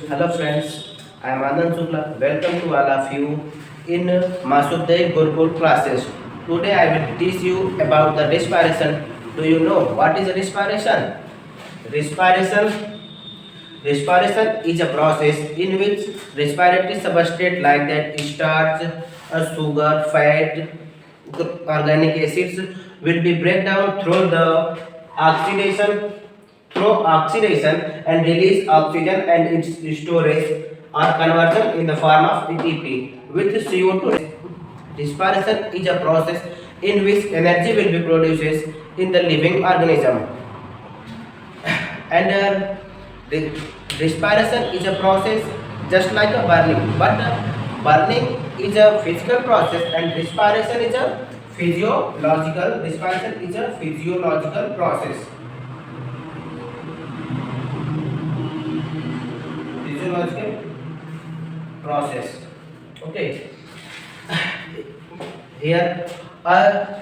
Hello friends, I am Anand Shukla. Welcome to all of you in Masuddai Gurukul classes. Today I will teach you about the respiration. Do you know what is respiration? Respiration Respiration is a process in which respiratory substrate like that starch, sugar, fat, organic acids will be break down oxidation through oxidation and release oxygen and its storage or conversion in the form of ATP with CO2. Respiration is a process in which energy will be produced in the living organism and the respiration is a process just like a burning, but burning is a physical process and respiration is a physiological process. Physiological process. Okay. Here a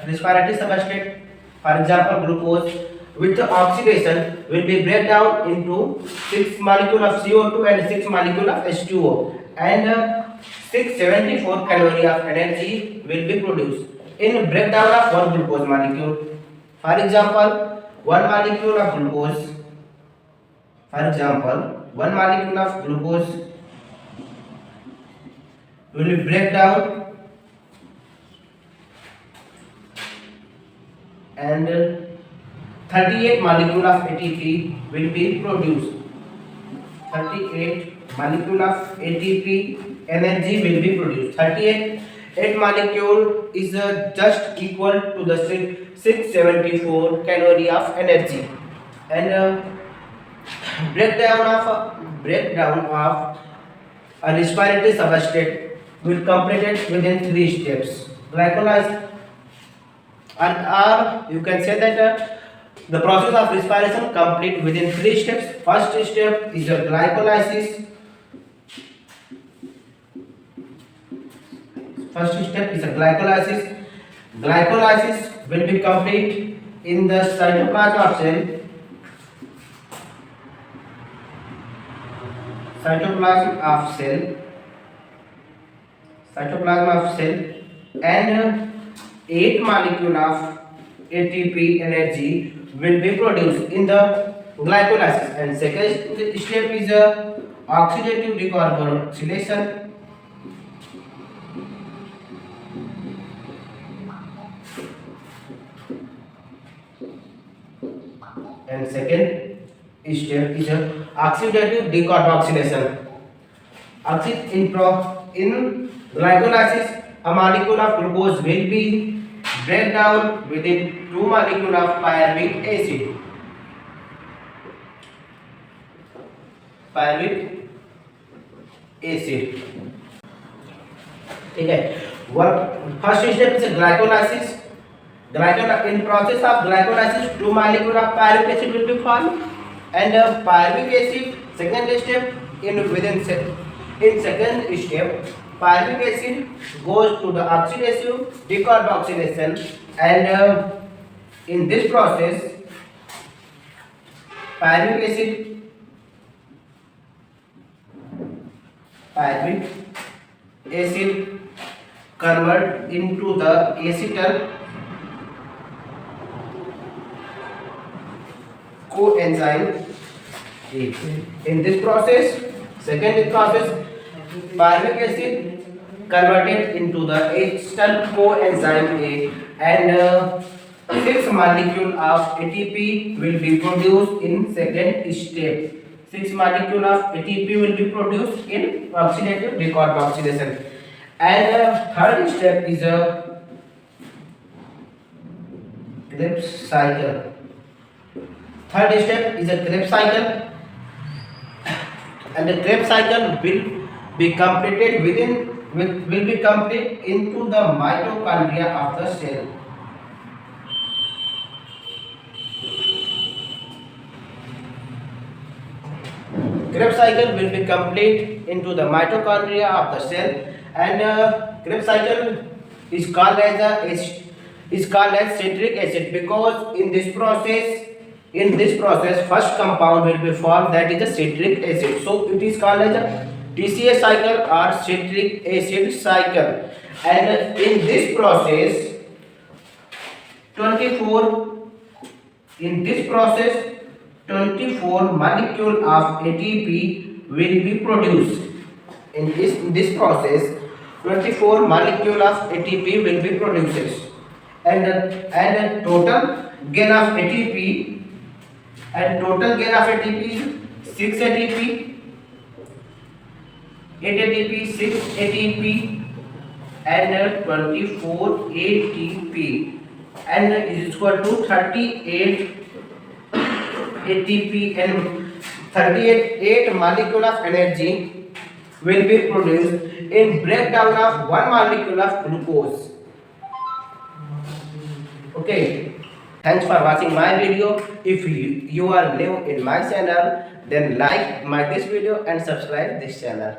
respiratory substrate, for example glucose, with the oxidation will be break down into 6 molecule of CO2 and 6 molecule of H2O and 674 calorie of energy will be produced in breakdown of one glucose molecule. For example, one molecule of glucose, for example, one molecule of glucose will be break down and 38 molecule of ATP will be produced. 38 molecule of ATP energy will be produced. 38 molecule is just equal to the 674 calorie of energy. And breakdown of a respiratory substrate will complete it within 3 steps. Glycolysis or you can say that the process of respiration complete within 3 steps. First step is a glycolysis. First step is a glycolysis. Glycolysis will be complete in the cytoplasm of cell. Cytoplasm of cell and 8 molecule of ATP energy will be produced in the glycolysis. And second step is oxidative decarboxylation. And second step is oxidative decarboxylation. In glycolysis, a molecule of glucose will be break down within 2 molecule of pyruvic acid. ठीक है. First step is glycolysis. In process of glycolysis, 2 molecule of pyruvic acid will be formed, and pyruvic acid. Second step in second step, pyruvic acid goes to the oxidative decarboxylation, and in this process, pyruvic acid convert into the acetyl coenzyme. In this process, second process, pyruvic acid converted into the acetyl coenzyme A, and 6 molecule of ATP will be produced in second step. 6 molecule of ATP will be produced in oxidative decarboxylation. And third step is a Krebs cycle. Third step is a Krebs cycle, and the Krebs cycle will be completed into the mitochondria of the cell. Krebs cycle will be complete into the mitochondria of the cell, and Krebs cycle is called as citric acid because in this process In this process, first compound will be formed, that is a citric acid. So it is called as a TCA cycle or citric acid cycle. And in this process, 24 in this process 24 molecule of ATP will be produced. In this process 24 molecule of ATP will be produced, and total gain of ATP is 6 ATP, 8 ATP, 6 ATP, and 24 ATP, and is equal to 38 ATP, and 38 molecule of energy will be produced in breakdown of one molecule of glucose. Okay, thanks for watching my video. If you are new in my channel, then like this video and subscribe this channel.